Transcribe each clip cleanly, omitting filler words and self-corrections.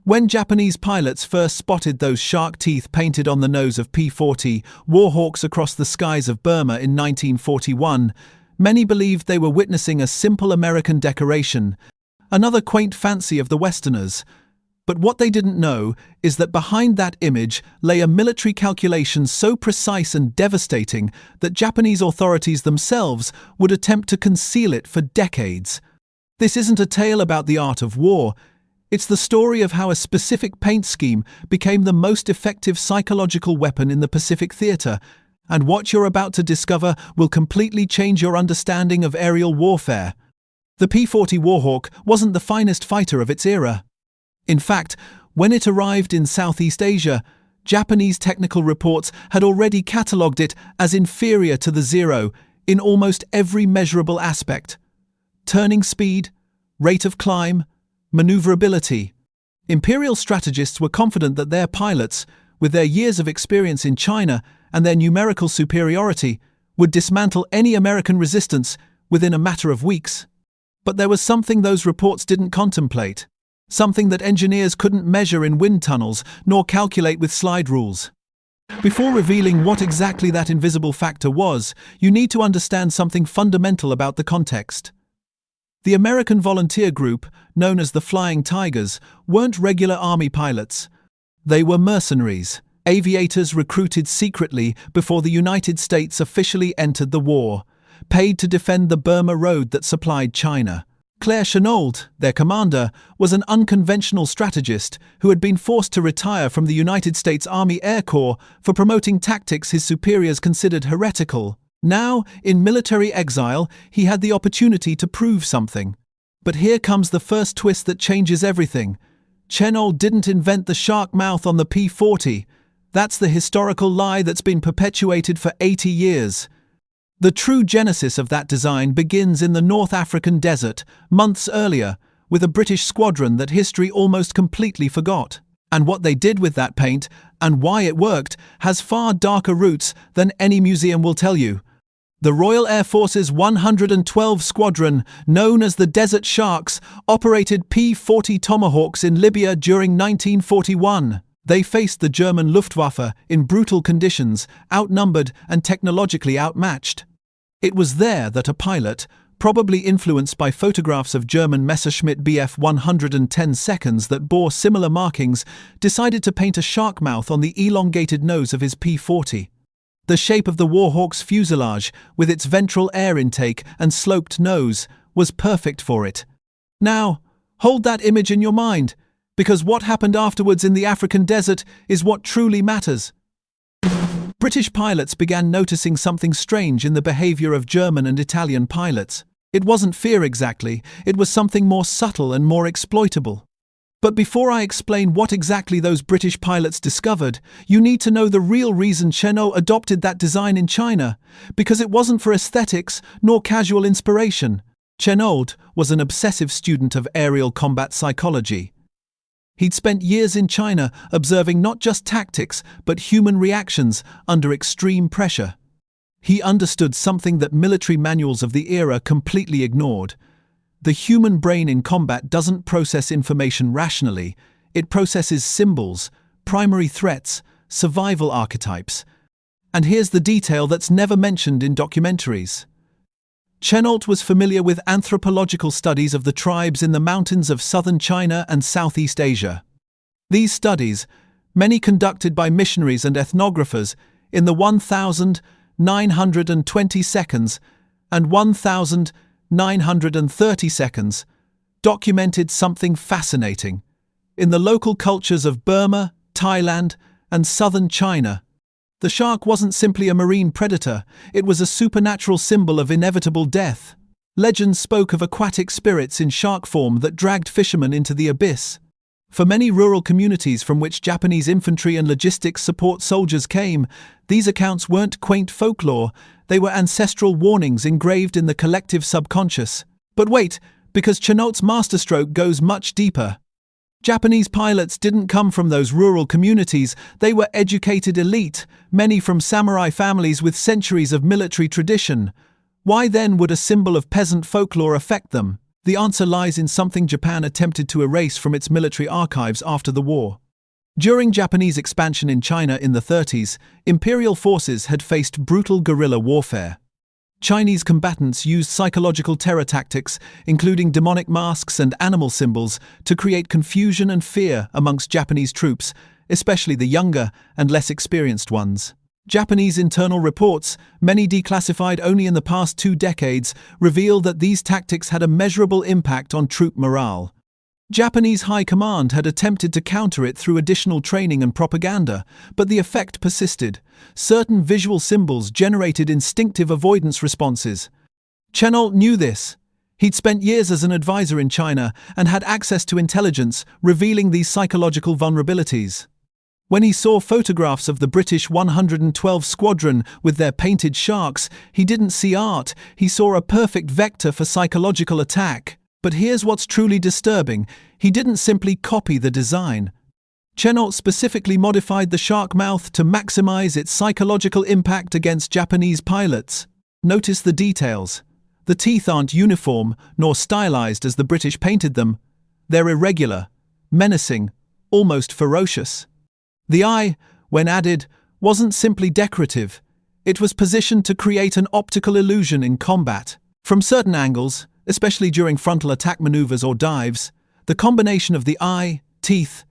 When Japanese pilots first spotted those shark teeth painted on the nose of P-40 Warhawks across the skies of Burma in 1941, many believed they were witnessing a simple American decoration, another quaint fancy of the Westerners. But what they didn't know is that behind that image lay a military calculation so precise and devastating that Japanese authorities themselves would attempt to conceal it for decades. This isn't a tale about the art of war. It's the story of how a specific paint scheme became the most effective psychological weapon in the Pacific Theater, and what you're about to discover will completely change your understanding of aerial warfare. The P-40 Warhawk wasn't the finest fighter of its era. In fact, when it arrived in Southeast Asia, Japanese technical reports had already catalogued it as inferior to the Zero in almost every measurable aspect: turning speed, rate of climb, maneuverability. Imperial strategists were confident that their pilots, with their years of experience in China and their numerical superiority, would dismantle any American resistance within a matter of weeks. But there was something those reports didn't contemplate, something that engineers couldn't measure in wind tunnels nor calculate with slide rules. Before revealing what exactly that invisible factor was, you need to understand something fundamental about the context. The American volunteer group, known as the Flying Tigers, weren't regular army pilots. They were mercenaries, aviators recruited secretly before the United States officially entered the war, paid to defend the Burma Road that supplied China. Claire Chennault, their commander, was an unconventional strategist who had been forced to retire from the United States Army Air Corps for promoting tactics his superiors considered heretical. Now, in military exile, he had the opportunity to prove something. But here comes the first twist that changes everything. Chennault didn't invent the shark mouth on the P-40. That's the historical lie that's been perpetuated for 80 years. The true genesis of that design begins in the North African desert, months earlier, with a British squadron that history almost completely forgot. And what they did with that paint, and why it worked, has far darker roots than any museum will tell you. The Royal Air Force's 112 Squadron, known as the Desert Sharks, operated P-40 Tomahawks in Libya during 1941. They faced the German Luftwaffe in brutal conditions, outnumbered and technologically outmatched. It was there that a pilot, probably influenced by photographs of German Messerschmitt Bf 110 seconds that bore similar markings, decided to paint a shark mouth on the elongated nose of his P-40. The shape of the Warhawk's fuselage, with its ventral air intake and sloped nose, was perfect for it. Now, hold that image in your mind, because what happened afterwards in the African desert is what truly matters. British pilots began noticing something strange in the behavior of German and Italian pilots. It wasn't fear exactly, it was something more subtle and more exploitable. But before I explain what exactly those British pilots discovered, you need to know the real reason Chennault adopted that design in China, because it wasn't for aesthetics nor casual inspiration. Chennault was an obsessive student of aerial combat psychology. He'd spent years in China observing not just tactics, but human reactions under extreme pressure. He understood something that military manuals of the era completely ignored. The human brain in combat doesn't process information rationally. It processes symbols, primary threats, survival archetypes. And here's the detail that's never mentioned in documentaries. Chennault was familiar with anthropological studies of the tribes in the mountains of southern China and Southeast Asia. These studies, many conducted by missionaries and ethnographers in the 1,920 seconds and 1,930 seconds, documented something fascinating. In the local cultures of Burma, Thailand, and southern China, the shark wasn't simply a marine predator, it was a supernatural symbol of inevitable death. Legends spoke of aquatic spirits in shark form that dragged fishermen into the abyss. For many rural communities from which Japanese infantry and logistics support soldiers came, these accounts weren't quaint folklore, they were ancestral warnings engraved in the collective subconscious. But wait, because Chennault's masterstroke goes much deeper. Japanese pilots didn't come from those rural communities, they were educated elite, many from samurai families with centuries of military tradition. Why then would a symbol of peasant folklore affect them? The answer lies in something Japan attempted to erase from its military archives after the war. During Japanese expansion in China in the 30s, imperial forces had faced brutal guerrilla warfare. Chinese combatants used psychological terror tactics, including demonic masks and animal symbols, to create confusion and fear amongst Japanese troops, especially the younger and less experienced ones. Japanese internal reports, many declassified only in the past 2 decades, reveal that these tactics had a measurable impact on troop morale. Japanese High Command had attempted to counter it through additional training and propaganda, but the effect persisted. Certain visual symbols generated instinctive avoidance responses. Chennault knew this. He'd spent years as an advisor in China and had access to intelligence revealing these psychological vulnerabilities. When he saw photographs of the British 112 Squadron with their painted sharks, he didn't see art, he saw a perfect vector for psychological attack. But here's what's truly disturbing: he didn't simply copy the design. Chennault specifically modified the shark mouth to maximize its psychological impact against Japanese pilots. Notice the details. The teeth aren't uniform nor stylized as the British painted them. They're irregular, menacing, almost ferocious. The eye, when added, wasn't simply decorative. It was positioned to create an optical illusion in combat. From certain angles, especially during frontal attack maneuvers or dives, the combination of the eye, teeth,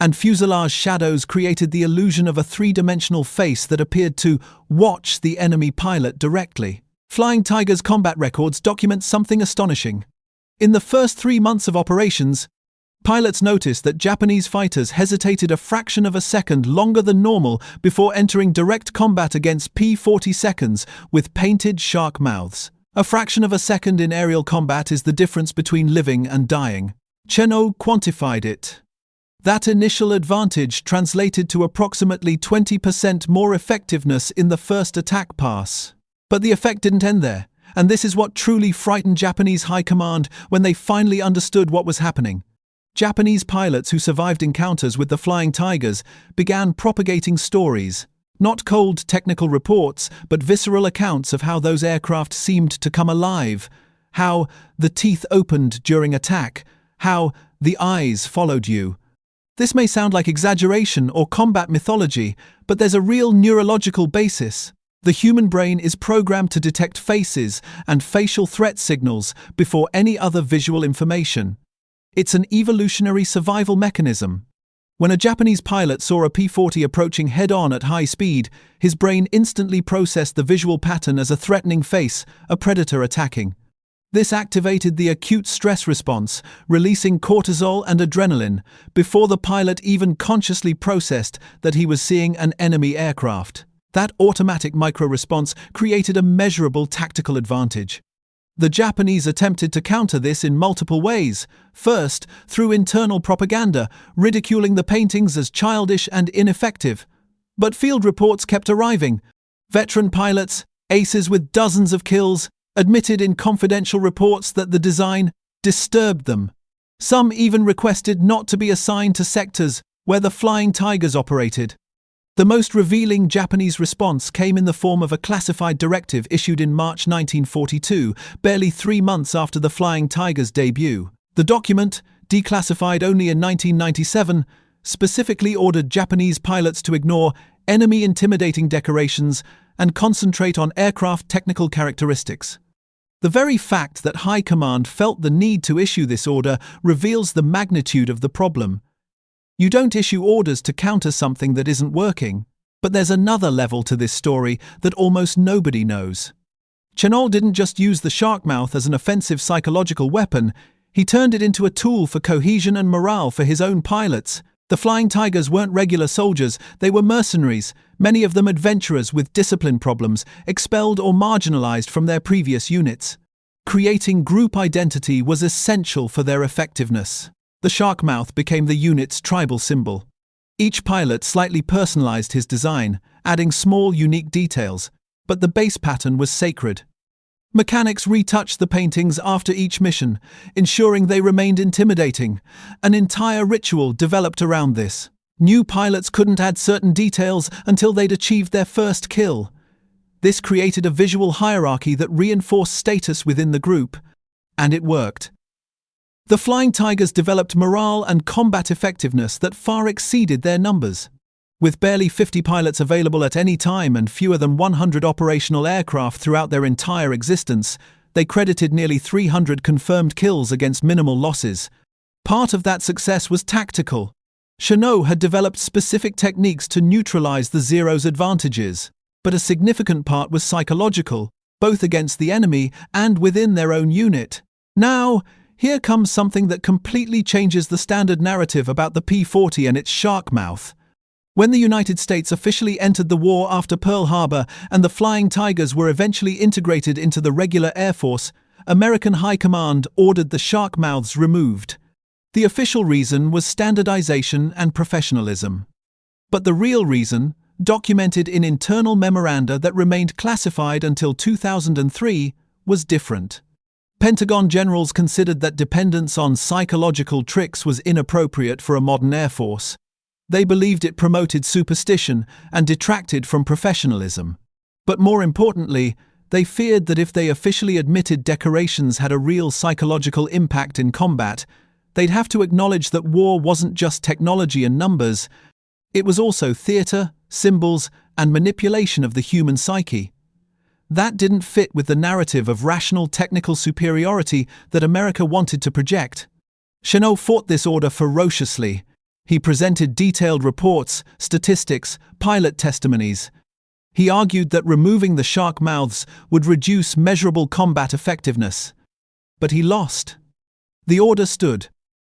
and fuselage shadows created the illusion of a 3-dimensional face that appeared to watch the enemy pilot directly. Flying Tiger's combat records document something astonishing. In the first 3 months of operations, pilots noticed that Japanese fighters hesitated a fraction of a second longer than normal before entering direct combat against P-40 seconds with painted shark mouths. A fraction of a second in aerial combat is the difference between living and dying. Chennault quantified it. That initial advantage translated to approximately 20% more effectiveness in the first attack pass. But the effect didn't end there, and this is what truly frightened Japanese High Command when they finally understood what was happening. Japanese pilots who survived encounters with the Flying Tigers began propagating stories. Not cold technical reports, but visceral accounts of how those aircraft seemed to come alive, how the teeth opened during attack, how the eyes followed you. This may sound like exaggeration or combat mythology, but there's a real neurological basis. The human brain is programmed to detect faces and facial threat signals before any other visual information. It's an evolutionary survival mechanism. When a Japanese pilot saw a P-40 approaching head-on at high speed, his brain instantly processed the visual pattern as a threatening face, a predator attacking. This activated the acute stress response, releasing cortisol and adrenaline, before the pilot even consciously processed that he was seeing an enemy aircraft. That automatic micro-response created a measurable tactical advantage. The Japanese attempted to counter this in multiple ways. First, through internal propaganda, ridiculing the paintings as childish and ineffective. But field reports kept arriving. Veteran pilots, aces with dozens of kills, admitted in confidential reports that the design disturbed them. Some even requested not to be assigned to sectors where the Flying Tigers operated. The most revealing Japanese response came in the form of a classified directive issued in March 1942, barely 3 months after the Flying Tigers' debut. The document, declassified only in 1997, specifically ordered Japanese pilots to ignore enemy intimidating decorations and concentrate on aircraft technical characteristics. The very fact that High Command felt the need to issue this order reveals the magnitude of the problem. You don't issue orders to counter something that isn't working. But there's another level to this story that almost nobody knows. Chennault didn't just use the shark mouth as an offensive psychological weapon, he turned it into a tool for cohesion and morale for his own pilots. The Flying Tigers weren't regular soldiers, they were mercenaries, many of them adventurers with discipline problems, expelled or marginalized from their previous units. Creating group identity was essential for their effectiveness. The shark mouth became the unit's tribal symbol. Each pilot slightly personalized his design, adding small, unique details, but the base pattern was sacred. Mechanics retouched the paintings after each mission, ensuring they remained intimidating. An entire ritual developed around this. New pilots couldn't add certain details until they'd achieved their first kill. This created a visual hierarchy that reinforced status within the group. And it worked. The Flying Tigers developed morale and combat effectiveness that far exceeded their numbers. With barely 50 pilots available at any time and fewer than 100 operational aircraft throughout their entire existence, they credited nearly 300 confirmed kills against minimal losses. Part of that success was tactical. Chennault had developed specific techniques to neutralize the Zero's advantages, but a significant part was psychological, both against the enemy and within their own unit. Now, here comes something that completely changes the standard narrative about the P-40 and its shark mouth. When the United States officially entered the war after Pearl Harbor and the Flying Tigers were eventually integrated into the regular Air Force, American High Command ordered the shark mouths removed. The official reason was standardization and professionalism. But the real reason, documented in internal memoranda that remained classified until 2003, was different. Pentagon generals considered that dependence on psychological tricks was inappropriate for a modern Air Force. They believed it promoted superstition and detracted from professionalism. But more importantly, they feared that if they officially admitted decorations had a real psychological impact in combat, they'd have to acknowledge that war wasn't just technology and numbers, it was also theater, symbols, and manipulation of the human psyche. That didn't fit with the narrative of rational technical superiority that America wanted to project. Chennault fought this order ferociously. He presented detailed reports, statistics, pilot testimonies. He argued that removing the shark mouths would reduce measurable combat effectiveness. But he lost. The order stood.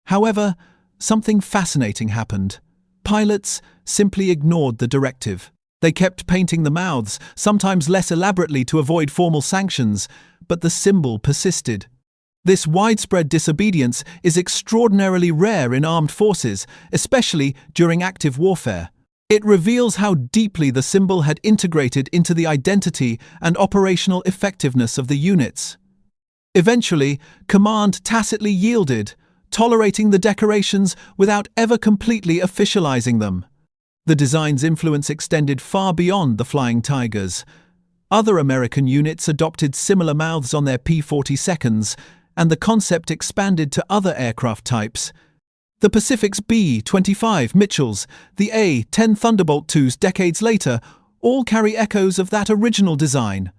However, something fascinating happened. Pilots simply ignored the directive. They kept painting the mouths, sometimes less elaborately to avoid formal sanctions, but the symbol persisted. This widespread disobedience is extraordinarily rare in armed forces, especially during active warfare. It reveals how deeply the symbol had integrated into the identity and operational effectiveness of the units. Eventually, command tacitly yielded, tolerating the decorations without ever completely officializing them. The design's influence extended far beyond the Flying Tigers. Other American units adopted similar mouths on their P-40 seconds, and the concept expanded to other aircraft types. The Pacific's B-25 Mitchells, the A-10 Thunderbolt IIs decades later, all carry echoes of that original design.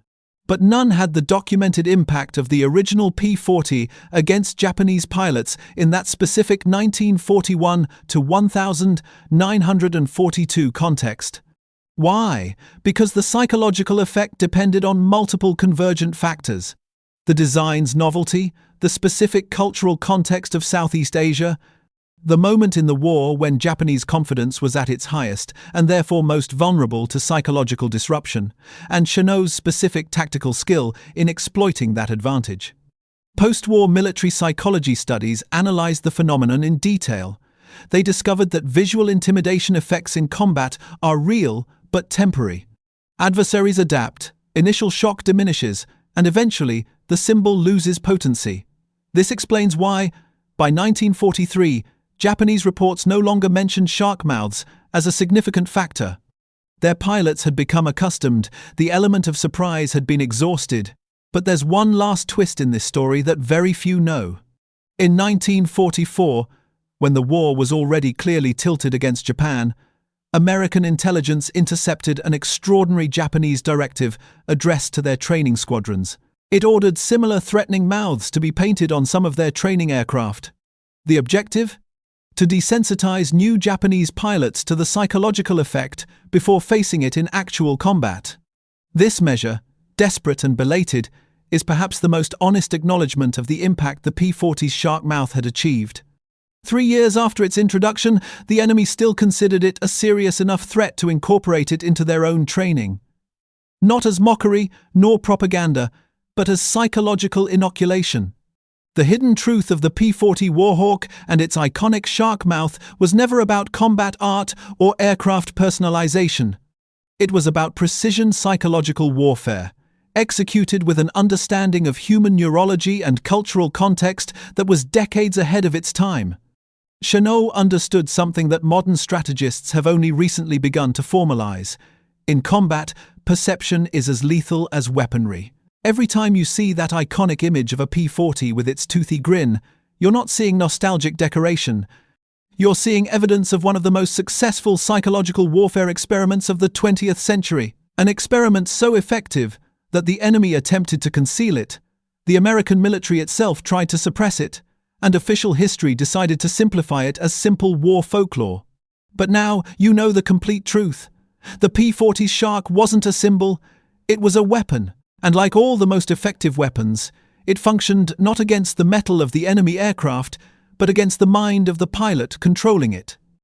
But none had the documented impact of the original P-40 against Japanese pilots in that specific 1941 to 1942 context. Why? Because the psychological effect depended on multiple convergent factors. The design's novelty, the specific cultural context of Southeast Asia, the moment in the war when Japanese confidence was at its highest and therefore most vulnerable to psychological disruption, and Chennault's specific tactical skill in exploiting that advantage. Post-war military psychology studies analyzed the phenomenon in detail. They discovered that visual intimidation effects in combat are real but temporary. Adversaries adapt, initial shock diminishes, and eventually the symbol loses potency. This explains why, by 1943, Japanese reports no longer mentioned shark mouths as a significant factor. Their pilots had become accustomed, the element of surprise had been exhausted. But there's one last twist in this story that very few know. In 1944, when the war was already clearly tilted against Japan, American intelligence intercepted an extraordinary Japanese directive addressed to their training squadrons. It ordered similar threatening mouths to be painted on some of their training aircraft. The objective? To desensitize new Japanese pilots to the psychological effect before facing it in actual combat. This measure, desperate and belated, is perhaps the most honest acknowledgement of the impact the P-40's shark mouth had achieved. 3 years after its introduction, the enemy still considered it a serious enough threat to incorporate it into their own training. Not as mockery nor propaganda, but as psychological inoculation. The hidden truth of the P-40 Warhawk and its iconic shark mouth was never about combat art or aircraft personalization. It was about precision psychological warfare, executed with an understanding of human neurology and cultural context that was decades ahead of its time. Chennault understood something that modern strategists have only recently begun to formalize. In combat, perception is as lethal as weaponry. Every time you see that iconic image of a P-40 with its toothy grin, You're not seeing nostalgic decoration. You're seeing evidence of one of the most successful psychological warfare experiments of the 20th century. An experiment so effective that the enemy attempted to conceal it, the American military itself tried to suppress it, and official history decided to simplify it as simple war folklore. But now you know the complete truth. The P-40 Shark wasn't a symbol, it was a weapon, and like all the most effective weapons, it functioned not against the metal of the enemy aircraft, but against the mind of the pilot controlling it.